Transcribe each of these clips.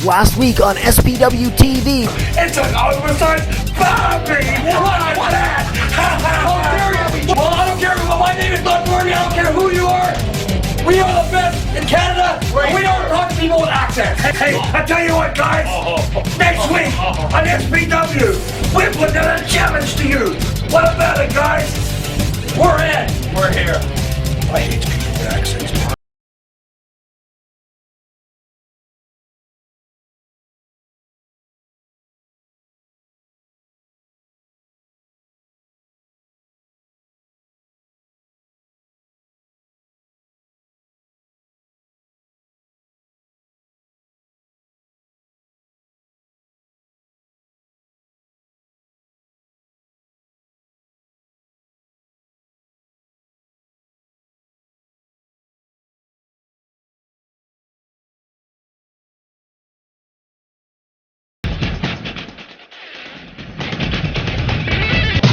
last week on SPW TV. It's an oversized Bobby! What that? How dare you? Well, I don't care. My name is Bud Murray. I don't care who you are. We are the best in Canada. We don't talk to people with accents. Hey, I tell you what, guys. Next week on SPW, we put down a challenge to you. What about it, guys? We're in. We're here. I hate people with accents.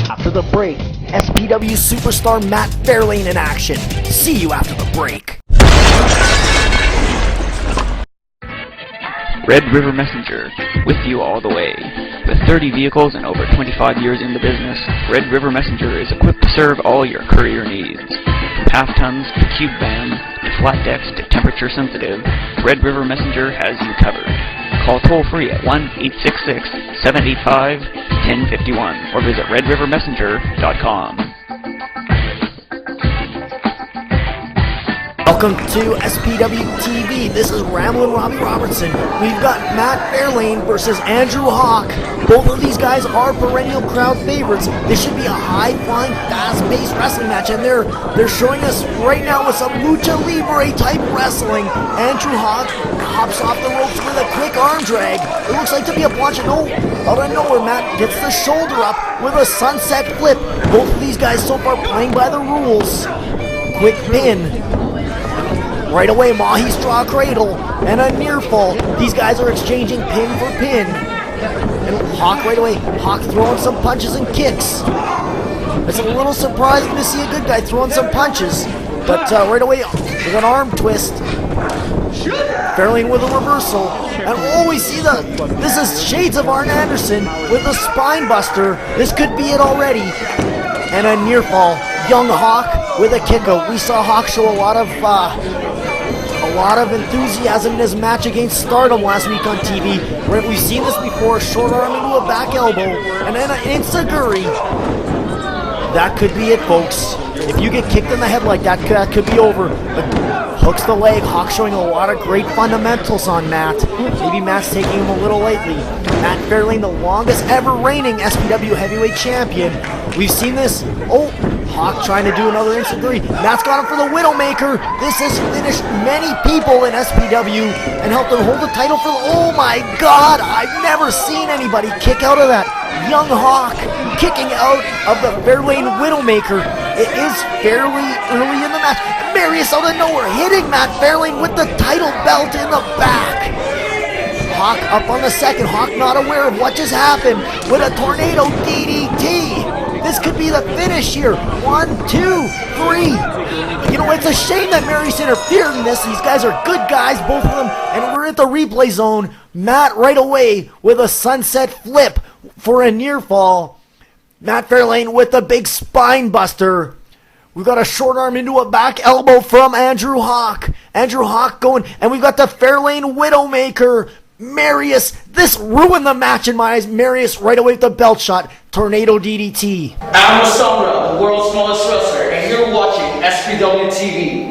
After the break, SPW superstar Matt Fairlane in action. See you after the break. Red River Messenger, with you all the way. With 30 vehicles and over 25 years in the business, Red River Messenger is equipped to serve all your courier needs. From half tons to cube vans to flat decks to temperature sensitive, Red River Messenger has you covered. Call toll free at 1-866-785-1051 or visit redrivermessenger.com. Welcome to SPW TV. This is Ramblin' Robbie Robertson. We've got Matt Fairlane versus Andrew Hawk. Both of these guys are perennial crowd favorites. This should be a high-flying, fast-paced wrestling match, and they're showing us right now with some lucha libre type wrestling. Andrew Hawk hops off the ropes with a quick arm drag. It looks like to be a plancha. No, out of nowhere, Matt gets the shoulder up with a sunset flip. Both of these guys so far playing by the rules. Quick pin. Right away, Mahi straw cradle and a near fall. These guys are exchanging pin for pin. And Hawk right away. Hawk throwing some punches and kicks. It's a little surprising to see a good guy throwing some punches. But right away, with an arm twist. Fairlane with a reversal. And we see this is shades of Arn Anderson with a spine buster. This could be it already. And a near fall. Young Hawk with a kick out. We saw Hawk show a lot of enthusiasm in his match against Stardom last week on TV. We've seen this before, a short arm into a back elbow, and then an enziguri. That could be it, folks. If you get kicked in the head like that could be over. But hooks the leg. Hawk showing a lot of great fundamentals on Matt. Maybe Matt's taking him a little lightly. Matt Fairlane, the longest ever reigning SPW heavyweight champion. We've seen this. Hawk trying to do another enziguri. Matt's got him for the Widowmaker. This has finished many people in SPW and helped them hold the title for oh my God, I've never seen anybody kick out of that. Young Hawk kicking out of the Fairlane Widowmaker. It is fairly early in the match. Marius out of nowhere hitting Matt Fairlane with the title belt in the back. Hawk up on the second. Hawk not aware of what just happened with a tornado DDT. This could be the finish here. 1, 2, 3. You know, it's a shame that Marius interfered in this. These guys are good guys, both of them. And we're at the replay zone. Matt right away with a sunset flip for a near fall. Matt Fairlane with the big spine buster. We've got a short arm into a back elbow from Andrew Hawk. Andrew Hawk going, and we've got the Fairlane Widowmaker. Marius, this ruined the match in my eyes. Marius right away with the belt shot. Tornado DDT. I'm Osama, the world's smallest wrestler, and you're watching SPW TV.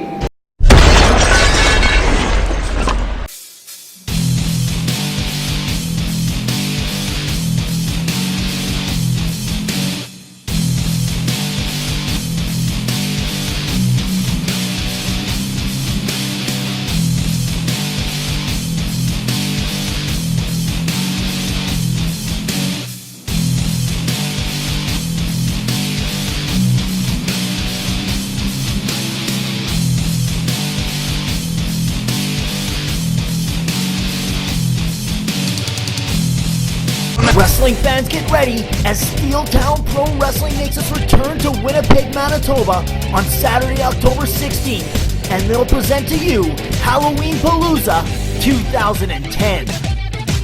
Wrestling fans, get ready as Steeltown Pro Wrestling makes its return to Winnipeg, Manitoba on Saturday, October 16th, and they'll present to you Halloween Palooza 2010.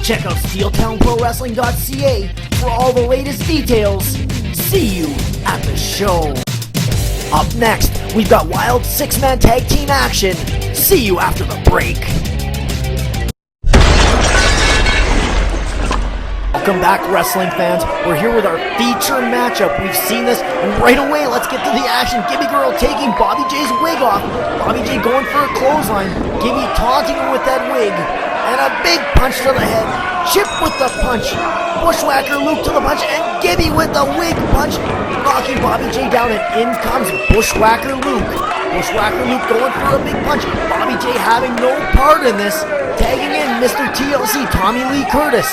Check out SteelTownProWrestling.ca for all the latest details. See you at the show. Up next, we've got wild 6-man tag team action. See you after the break. Welcome back, wrestling fans. We're here with our feature matchup. We've seen this, and right away, let's get to the action. Gibby Girl taking Bobby J's wig off. Bobby J going for a clothesline. Gibby taunting her with that wig. And a big punch to the head. Chip with the punch. Bushwhacker Luke to the punch. And Gibby with the wig punch. Knocking Bobby J down. And in comes Bushwhacker Luke. Bushwhacker Luke going for a big punch. Bobby J having no part in this. Tagging in Mr. TLC, Tommy Lee Curtis.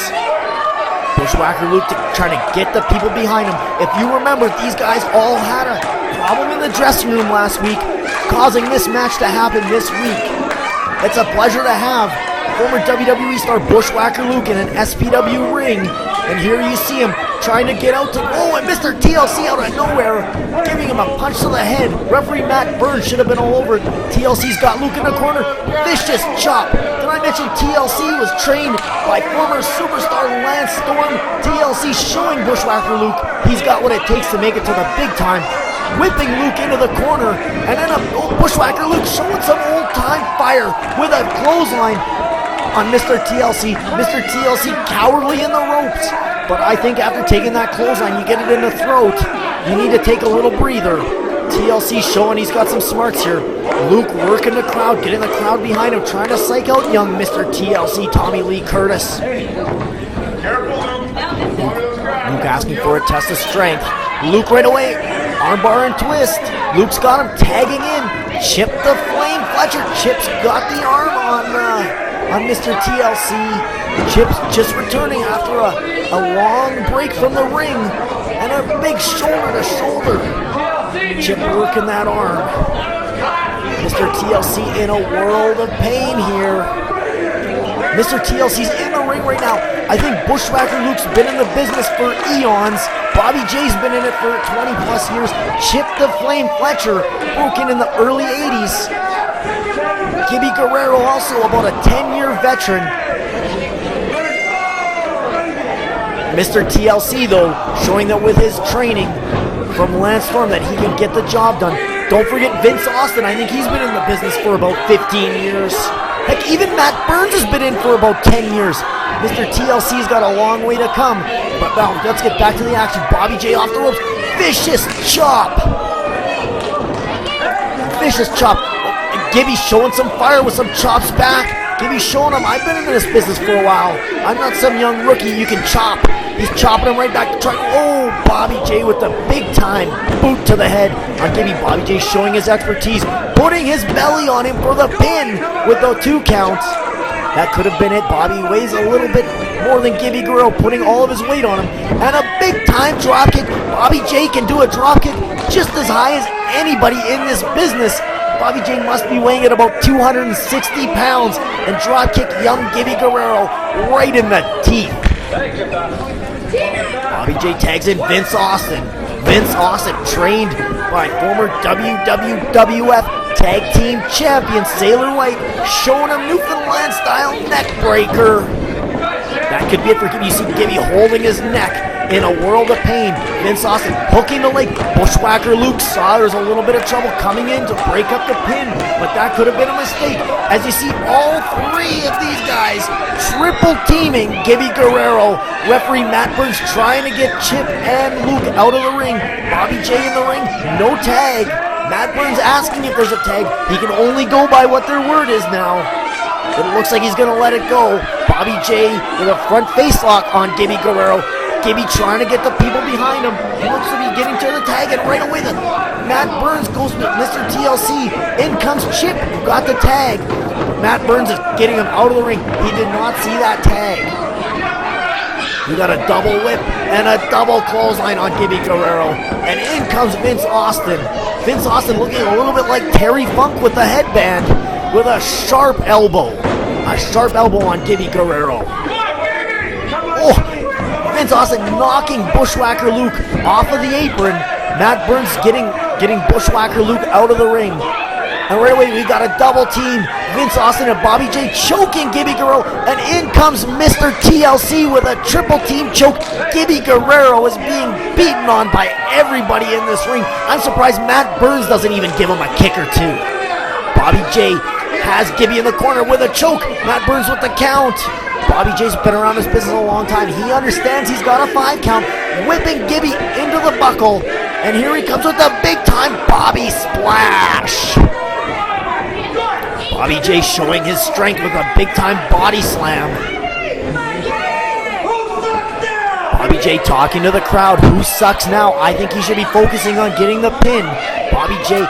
Bushwhacker Luke trying to get the people behind him. If you remember, these guys all had a problem in the dressing room last week, causing this match to happen this week. It's a pleasure to have former WWE star Bushwhacker Luke in an SPW ring. And here you see him trying to get out to... Oh, and Mr. TLC out of nowhere, giving him a punch to the head. Referee Matt Burns should have been all over it. TLC's got Luke in the corner. Vicious chop. Did I mention TLC was trained by former superstar Lance Storm? TLC showing Bushwhacker Luke he's got what it takes to make it to the big time. Whipping Luke into the corner. And then Bushwhacker Luke showing some old-time fire with a clothesline on Mr. TLC. Mr. TLC cowardly in the ropes. But I think after taking that clothesline, you get it in the throat. You need to take a little breather. TLC showing he's got some smarts here. Luke working the crowd, getting the crowd behind him, trying to psych out young Mr. TLC, Tommy Lee Curtis. Luke asking for a test of strength. Luke right away, armbar and twist. Luke's got him tagging in. Chip the Flame Fletcher. Chip's got the arm on Mr. TLC. Chip's just returning after a long break from the ring and a big shoulder to shoulder. Chip working that arm. Mr. TLC in a world of pain here. Mr. TLC's in the ring right now. I think Bushwhacker Luke's been in the business for eons. Bobby J's been in it for 20 plus years. Chip the Flame Fletcher broke in the early 80s. Gibby Guerrero also about a 10-year veteran. Mr. TLC though, showing that with his training from Lance Storm that he can get the job done. Don't forget Vince Austin, I think he's been in the business for about 15 years. Heck, even Matt Burns has been in for about 10 years. Mr. TLC's got a long way to come. But now, let's get back to the action. Bobby J off the ropes. Vicious chop. Vicious chop. Gibby showing some fire with some chops back. Gibby showing him, I've been in this business for a while. I'm not some young rookie you can chop. He's chopping him right back to try. Oh, Bobby J with the big time boot to the head on Gibby. Bobby J showing his expertise, putting his belly on him for the pin with the 2 counts. That could have been it. Bobby weighs a little bit more than Gibby Guerrero, putting all of his weight on him. And a big time drop kick. Bobby J can do a drop kick just as high as anybody in this business. Bobby J must be weighing at about 260 pounds and drop kick young Gibby Guerrero right in the teeth. Bobby J tags in Vince Austin. Vince Austin trained by former WWF Tag Team Champion Sailor White, showing him Newfoundland style neck breaker. That could be it for Gibby. You see Gibby holding his neck in a world of pain. Vince Austin hooking the leg. Bushwhacker Luke saw there's a little bit of trouble coming in to break up the pin, but that could have been a mistake. As you see all 3 of these guys triple teaming Gibby Guerrero. Referee Matt Burns trying to get Chip and Luke out of the ring. Bobby J in the ring, no tag. Matt Burns asking if there's a tag. He can only go by what their word is now. But it looks like he's going to let it go. Bobby J with a front face lock on Gibby Guerrero. Gibby trying to get the people behind him. He looks to be getting to the tag, and right away Matt Burns goes to Mr. TLC. In comes Chip, who got the tag. Matt Burns is getting him out of the ring. He did not see that tag. He got a double whip and a double clothesline on Gibby Guerrero. And in comes Vince Austin. Vince Austin looking a little bit like Terry Funk with the headband, with a sharp elbow. A sharp elbow on Gibby Guerrero. Oh! Vince Austin knocking Bushwhacker Luke off of the apron. Matt Burns getting Bushwhacker Luke out of the ring. And right away, we got a double team. Vince Austin and Bobby J choking Gibby Guerrero. And in comes Mr. TLC with a triple team choke. Gibby Guerrero is being beaten on by everybody in this ring. I'm surprised Matt Burns doesn't even give him a kick or two. Bobby J has Gibby in the corner with a choke. Matt Burns with the count. Bobby J's been around this business a long time. He understands he's got a 5 count. Whipping Gibby into the buckle. And here he comes with the big time Bobby Splash. Bobby J showing his strength with a big time body slam. Bobby J talking to the crowd. Who sucks now? I think he should be focusing on getting the pin. Bobby J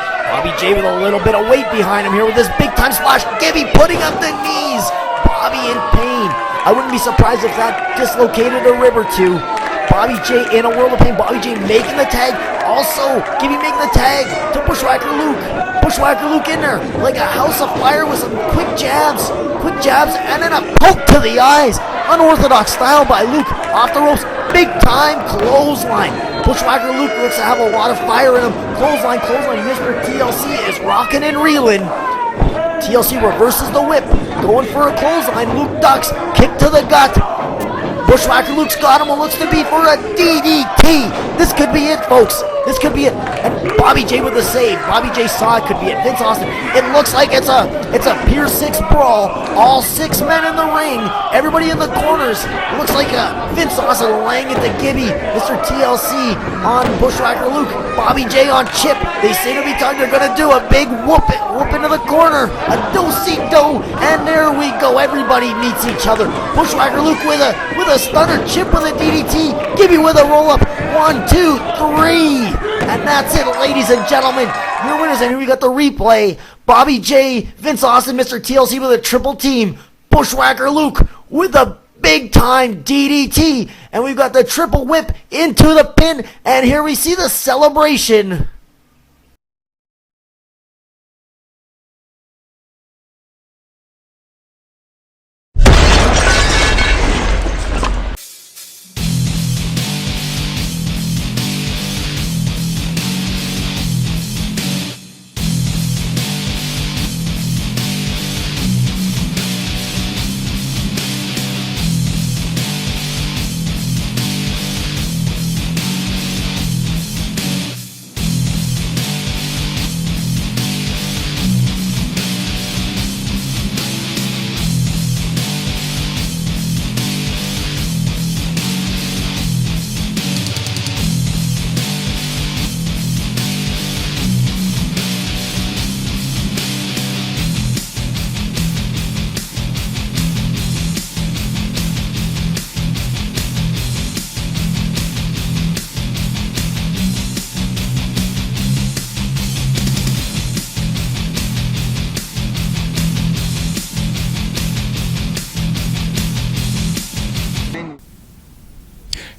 with a little bit of weight behind him here with this big time splash. Gibby putting up the knees. Bobby in pain. I wouldn't be surprised if that dislocated a rib or two. Bobby J in a world of pain. Bobby J making the tag. Also, Gibby making the tag to Bushwhacker Luke. Bushwhacker Luke in there like a house of fire with some quick jabs, and then a poke to the eyes. Unorthodox style by Luke. Off the ropes. Big time clothesline. Bushwhacker Luke looks to have a lot of fire in him. Clothesline. Mr. TLC is rocking and reeling. TLC reverses the whip. Going for a clothesline. Luke ducks. Kick to the gut. Bushwhacker Luke's got him. What looks to be for a DDT. This could be it, folks. This could be it. And Bobby J with the save. Bobby J saw it could be it. Vince Austin. It looks like it's a Pier 6 brawl. All 6 men in the ring. Everybody in the corners. It looks like Vince Austin laying it to Gibby. Mr. TLC on Bushwhacker Luke. Bobby J on Chip. They say to me, they're going to do a big whoop into the corner. A do-si-do. And there we go. Everybody meets each other. Bushwhacker Luke with a stunner. Chip with a DDT. Gibby with a roll-up. 1, 2, 3. And that's it, ladies and gentlemen. Your winners, and here we got the replay. Bobby J, Vince Austin, Mr. TLC with a triple team. Bushwhacker Luke with a big time DDT. And we've got the triple whip into the pin. And here we see the celebration.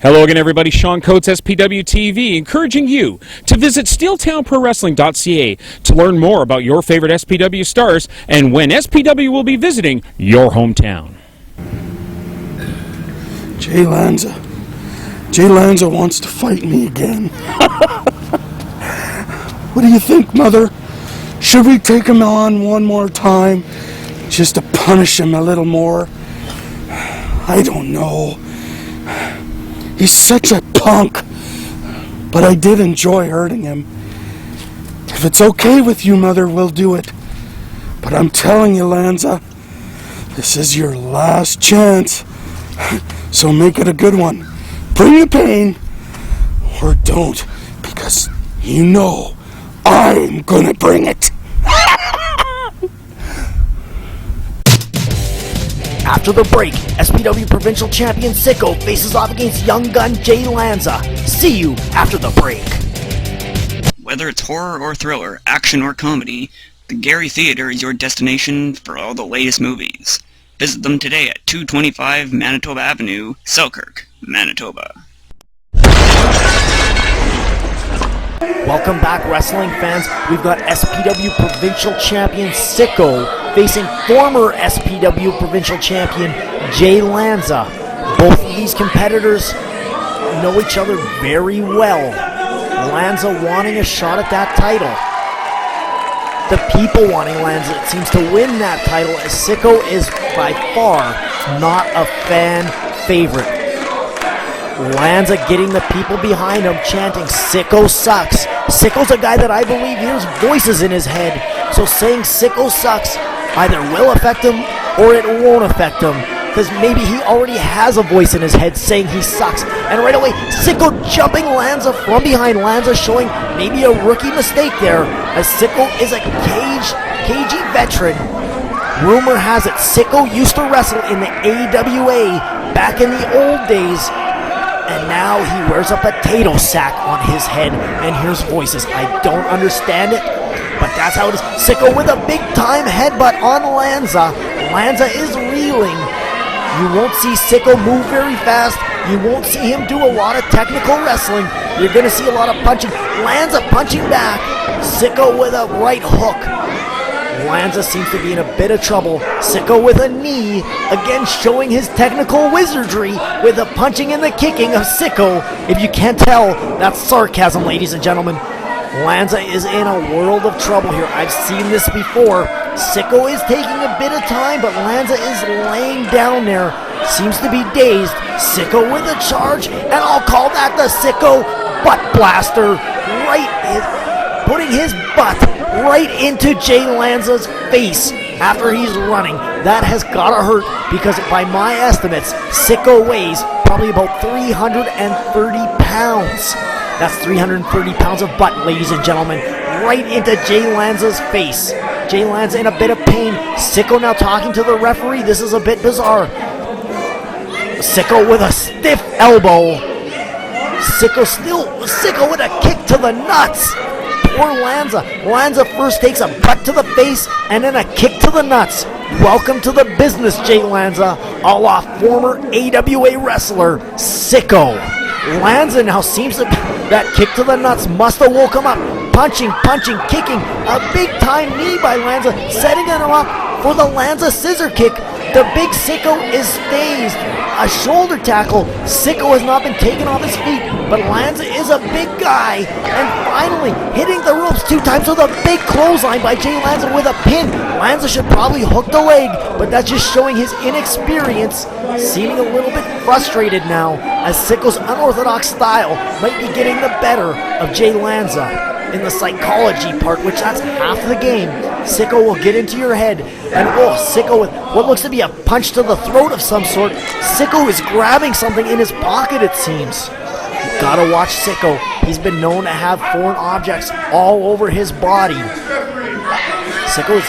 Hello again, everybody. Sean Coates, SPW TV, encouraging you to visit steeltownprowrestling.ca to learn more about your favorite SPW stars and when SPW will be visiting your hometown. Jay Lanza wants to fight me again. What do you think, Mother? Should we take him on one more time just to punish him a little more? I don't know. He's such a punk, but I did enjoy hurting him. If it's okay with you, Mother, we'll do it. But I'm telling you, Lanza, this is your last chance. So make it a good one. Bring the pain, or don't, because you know I'm gonna bring it. After the break, SPW Provincial Champion Sicko faces off against young gun Jay Lanza. See you after the break. Whether it's horror or thriller, action or comedy, the Gary Theatre is your destination for all the latest movies. Visit them today at 225 Manitoba Avenue, Selkirk, Manitoba. Welcome back, wrestling fans. We've got SPW Provincial Champion Sicko facing former SPW Provincial Champion Jay Lanza. Both of these competitors know each other very well. Lanza wanting a shot at that title. the people wanting Lanza, it seems, to win that title, as Sicko is by far not a fan favorite. Lanza getting the people behind him chanting, Sicko sucks. Sicko's a guy that I believe hears voices in his head, so saying Sicko sucks either will affect him or it won't affect him, because maybe he already has a voice in his head saying he sucks. And right away, Sicko jumping Lanza from behind. Lanza showing maybe a rookie mistake there, as Sicko is a cagey veteran. Rumor has it Sicko used to wrestle in the AWA back in the old days, and now he wears a potato sack on his head and hears voices. I don't understand it, but that's how it is. Sicko with a big-time headbutt on Lanza. Lanza is reeling. You won't see Sicko move very fast. You won't see him do a lot of technical wrestling. You're going to see a lot of punching. Lanza punching back. Sicko with a right hook. Lanza seems to be in a bit of trouble. Sicko with a knee, again showing his technical wizardry with the punching and the kicking of Sicko. If you can't tell, that's sarcasm, ladies and gentlemen. Lanza is in a world of trouble here. I've seen this before. Sicko is taking a bit of time, but Lanza is laying down there. Seems to be dazed. Sicko with a charge, and I'll call that the Sicko butt blaster. Putting his butt right into Jay Lanza's face after he's running. That has gotta hurt, because by my estimates, Sicko weighs probably about 330 pounds. That's 330 pounds of butt, ladies and gentlemen, right into Jay Lanza's face. Jay Lanza in a bit of pain. Sicko now talking to the referee. This is a bit bizarre. Sicko with a stiff elbow. Sicko with a kick to the nuts. Poor Lanza. Lanza first takes a butt to the face and then a kick to the nuts. Welcome to the business, Jay Lanza, a la former AWA wrestler Sicko. Lanza now seems to, that kick to the nuts must have woke him up. Punching, kicking, a big time knee by Lanza, setting him up for the Lanza scissor kick. The big Sicko is dazed. A shoulder tackle. Sicko has not been taken off his feet, but Lanza is a big guy. And finally, hitting the ropes 2 times with a big clothesline by Jay Lanza with a pin. Lanza should probably hook the leg, but that's just showing his inexperience. Seeming a little bit frustrated now, as Sicko's unorthodox style might be getting the better of Jay Lanza. In the psychology part, which that's half the game, Sicko will get into your head, and Sicko with what looks to be a punch to the throat of some sort. Sicko is grabbing something in his pocket, it seems. You gotta watch Sicko. He's been known to have foreign objects all over his body. Sicko is,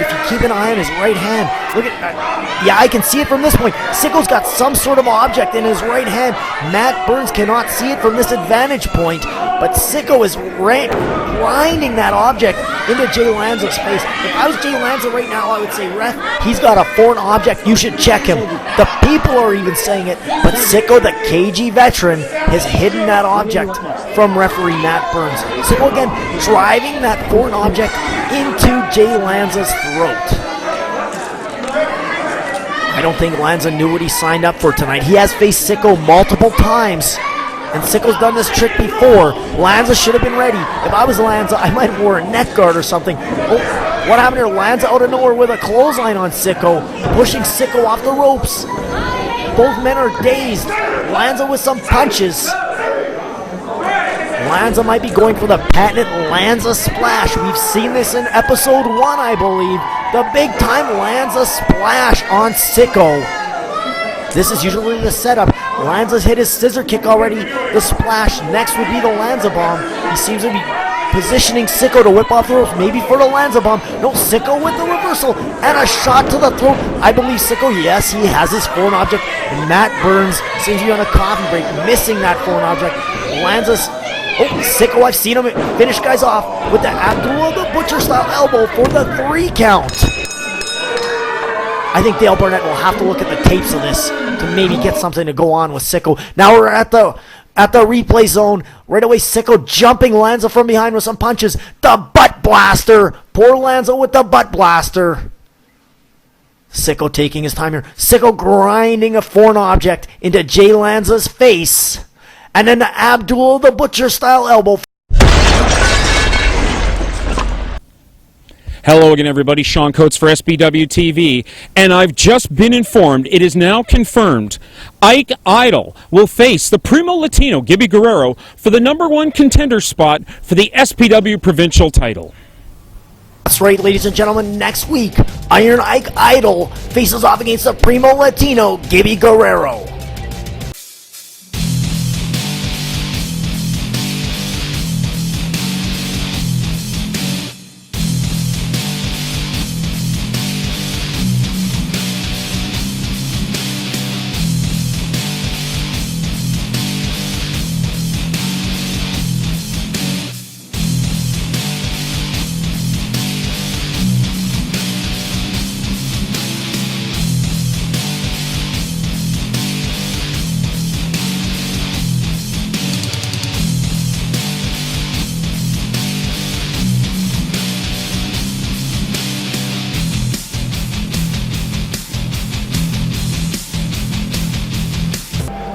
if you keep an eye on his right hand, look at that. Yeah, I can see it from this point. Sicko's got some sort of object in his right hand. Matt Burns cannot see it from this advantage point, but Sicko is grinding that object into Jay Lanza's face. If I was Jay Lanza right now, I would say, ref, he's got a foreign object, you should check him. The people are even saying it, but Sicko, the cagey veteran, has hidden that object from referee Matt Burns. Sicko again driving that foreign object into Jay Lanza's throat. I don't think Lanza knew what he signed up for tonight. He has faced Sicko multiple times, and Sicko's done this trick before. Lanza should have been ready. If I was Lanza, I might have wore a neck guard or something. Oh, what happened here? Lanza out of nowhere with a clothesline on Sicko, pushing Sicko off the ropes. Both men are dazed. Lanza with some punches. Lanza might be going for the patented Lanza splash. We've seen this in episode 1, I believe. The big time Lanza splash on Sicko. This is usually the setup. Lanza's hit his scissor kick already. The splash next would be the Lanza bomb. He seems to be positioning Sicko to whip off the ropes, maybe for the Lanza bomb. No, Sicko with the reversal and a shot to the throat. I believe Sicko, yes, he has his foreign object. And Matt Burns seems to be on a coffee break, missing that foreign object. Lanza's, Sicko, I've seen him finish guys off with the Abdullah the Butcher style elbow for the 3 count. I think Dale Barnett will have to look at the tapes of this to maybe get something to go on with Sicko. Now we're at the replay zone. Right away, Sicko jumping Lanza from behind with some punches. The butt blaster. Poor Lanza with the butt blaster. Sicko taking his time here. Sicko grinding a foreign object into Jay Lanza's face. And then the Abdul the Butcher style elbow. Hello again, everybody. Sean Coates for SPW TV, and I've just been informed it is now confirmed Ike Idol will face the Primo Latino Gibby Guerrero for the #1 contender spot for the SPW provincial title. That's right, ladies and gentlemen. Next week, Iron Ike Idol faces off against the Primo Latino Gibby Guerrero.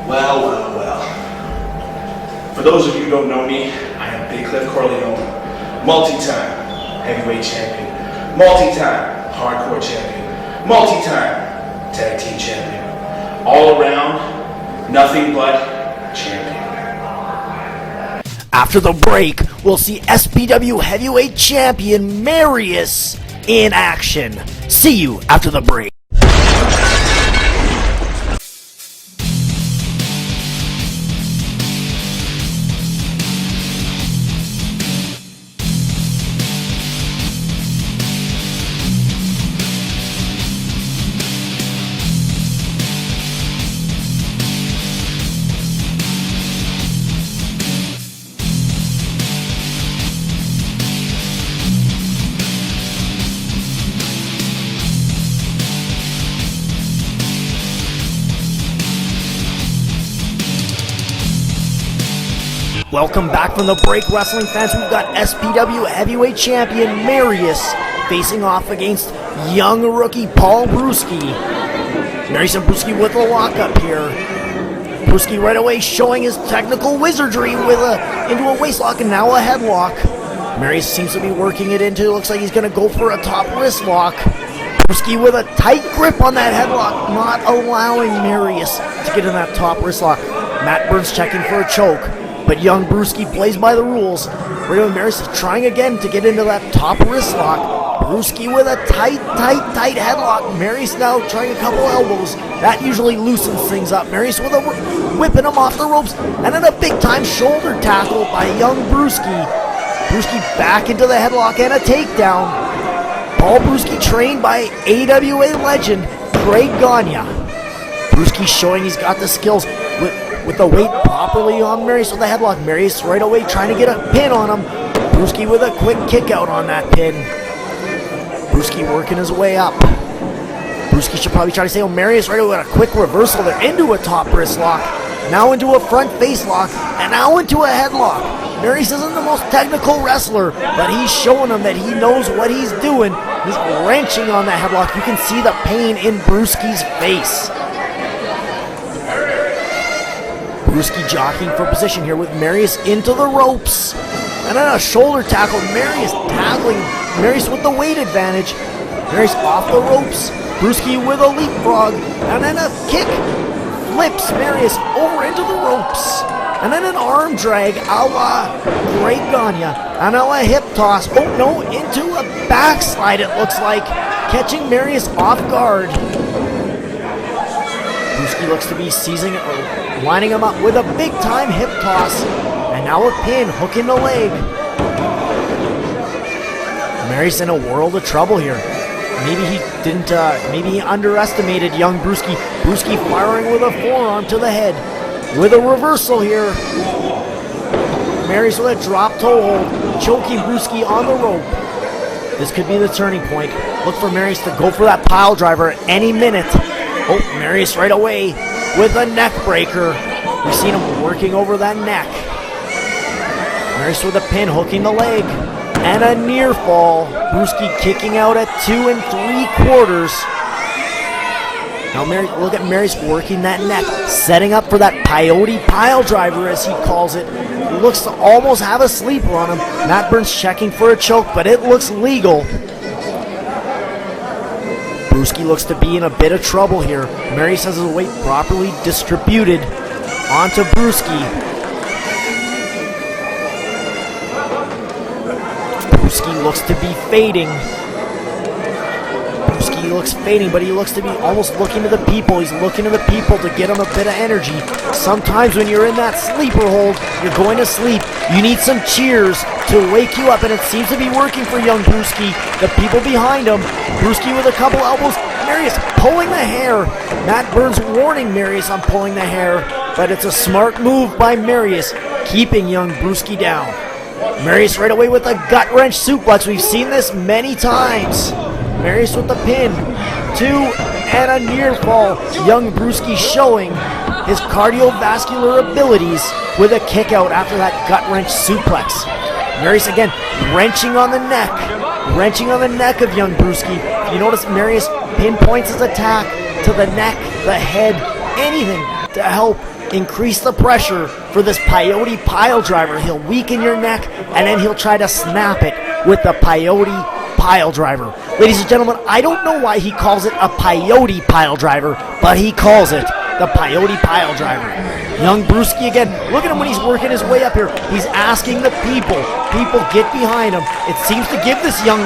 Well, well, well. For those of you who don't know me, I am Big Cliff Corleone, multi-time heavyweight champion, multi-time hardcore champion, multi-time tag team champion, all around, nothing but champion. After the break, we'll see SPW heavyweight champion Marius in action. See you after the break. Welcome back from the break, wrestling fans. We've got SPW heavyweight champion Marius facing off against young rookie Paul Brewski. Marius and Brewski with a lockup here. Brewski right away showing his technical wizardry with into a waistlock and now a headlock. Marius seems to be working it into. Looks like he's going to go for a top wrist lock. Brewski with a tight grip on that headlock, not allowing Marius to get in that top wrist lock. Matt Burns checking for a choke. But young Brewski plays by the rules. Marius is trying again to get into that top wrist lock. Brewski with a tight headlock. Marius now trying a couple elbows. That usually loosens things up. Marius with a whipping him off the ropes. And then a big time shoulder tackle by young Brewski. Brewski back into the headlock and a takedown. Paul Brewski trained by AWA legend Greg Gagne. Brewski showing he's got the skills with the weight properly on Marius with the headlock. Marius right away trying to get a pin on him. Brewski with a quick kick out on that pin. Brewski working his way up. Brewski should probably try to say, Marius right away with a quick reversal there into a top wrist lock. Now into a front face lock. And now into a headlock. Marius isn't the most technical wrestler, but he's showing him that he knows what he's doing. He's wrenching on that headlock. You can see the pain in Brewski's face. Brewski jockeying for position here with Marius into the ropes. And then a shoulder tackle. Marius tackling Marius with the weight advantage. Marius off the ropes. Brewski with a leapfrog. And then a kick. Flips Marius over into the ropes. And then an arm drag a la Greg Gagne. And now a hip toss. Oh no, into a backslide it looks like. Catching Marius off guard. Brewski looks to be seizing it, lining him up with a big-time hip toss. And now a pin, hook in the leg. Marius in a world of trouble here. Maybe he didn't, maybe he underestimated young Brewski. Brewski firing with a forearm to the head. With a reversal here. Marius with a drop toe hold, choking Brewski on the rope. This could be the turning point. Look for Marius to go for that pile driver at any minute. Oh, Marius right away with a neck breaker. We've seen him working over that neck. Marius with a pin, hooking the leg. And a near fall. Brewski kicking out at 2 3/4. Now look at Marius working that neck, setting up for that peyote pile driver as he calls it. He looks to almost have a sleeper on him. Matt Burns checking for a choke, but it looks legal. Brewski looks to be in a bit of trouble here. Marius has his weight properly distributed onto Brewski. Brewski looks to be fading. Brewski looks fading, but he looks to be almost looking to the people. He's looking to the people to get him a bit of energy. Sometimes when you're in that sleeper hold, you're going to sleep, you need some cheers to wake you up, and it seems to be working for young Brewski. The people behind him, Brewski with a couple elbows, Marius pulling the hair. Matt Burns warning Marius on pulling the hair, but it's a smart move by Marius, keeping young Brewski down. Marius right away with a gut wrench suplex. We've seen this many times. Marius with the pin, 2, and a near fall. Young Brewski showing his cardiovascular abilities with a kick out after that gut wrench suplex. Marius again wrenching on the neck of young Brewski. If you notice, Marius pinpoints his attack to the neck, the head, anything to help increase the pressure for this peyote pile driver. He'll weaken your neck, and then he'll try to snap it with the peyote pile driver. Ladies and gentlemen, I don't know why he calls it a peyote pile driver, but he calls it the peyote pile driver. Young Brewski again, look at him when he's working his way up here. He's asking the people get behind him. It seems to give this young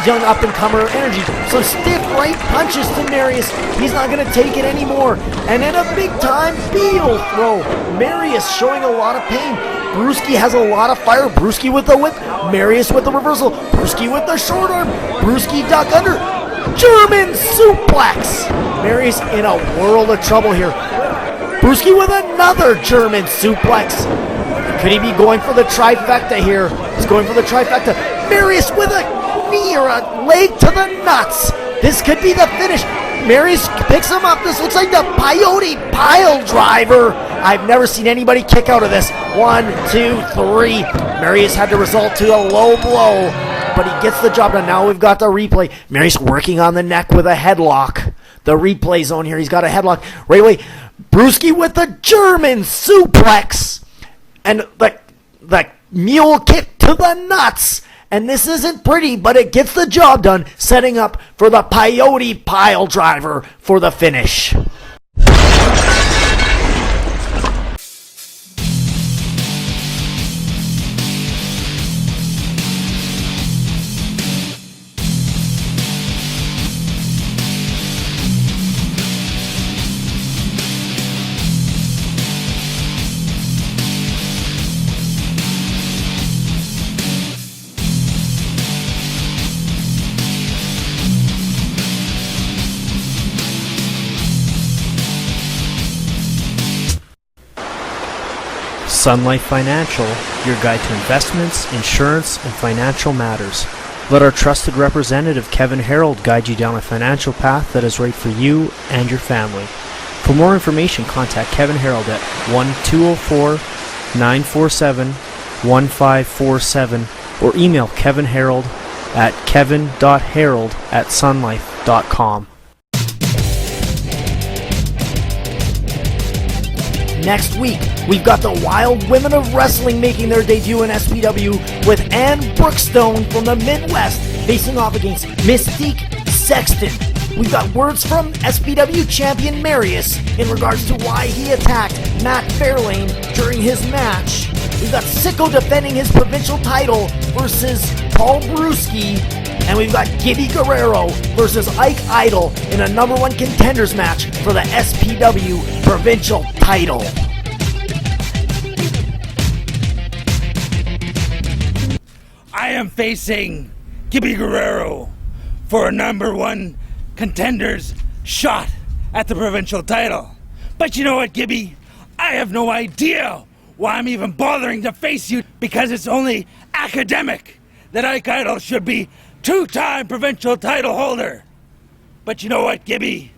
up-and-comer energy. So stiff right punches to Marius. He's not going to take it anymore. And then a big-time beetle throw. Marius showing a lot of pain. Brewski has a lot of fire. Brewski with the whip. Marius with the reversal. Brewski with the short arm. Brewski duck under. German suplex. Marius in a world of trouble here. Brewski with another German suplex. Could he be going for the trifecta here? He's going for the trifecta. Marius with a knee or a leg to the nuts. This could be the finish. Marius picks him up. This looks like the peyote pile driver. I've never seen anybody kick out of this. 1, 2, 3. Marius had to resort to a low blow, but he gets the job done. Now we've got the replay. Marius working on the neck with a headlock. The replay zone here. He's got a headlock right away. Brewski with the German suplex. And the mule kick to the nuts. And this isn't pretty, but it gets the job done, setting up for the peyote pile driver for the finish. Sun Life Financial, your guide to investments, insurance, and financial matters. Let our trusted representative, Kevin Harold, guide you down a financial path that is right for you and your family. For more information, contact Kevin Harold at 1-204-947-1547 or email Kevin Harold at kevin.harold@sunlife.com. Next week, we've got the Wild Women of Wrestling making their debut in SPW with Ann Brookstone from the Midwest facing off against Mystique Sexton. We've got words from SPW champion Marius in regards to why he attacked Matt Fairlane during his match. We've got Sicko defending his provincial title versus Paul Brewski. And we've got Gibby Guerrero versus Ike Idol in a #1 contenders match for the SPW provincial title. I am facing Gibby Guerrero for a #1 contenders shot at the provincial title. But you know what, Gibby? I have no idea why I'm even bothering to face you, because it's only academic that Ike Idol should be 2-time provincial title holder. But you know what, Gibby?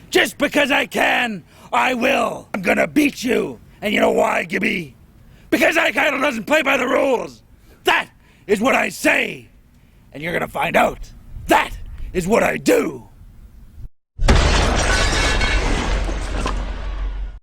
Just because I can, I will. I'm gonna beat you. And you know why, Gibby? Because Ike Idol doesn't play by the rules. That is what I say. And you're gonna find out. That is what I do.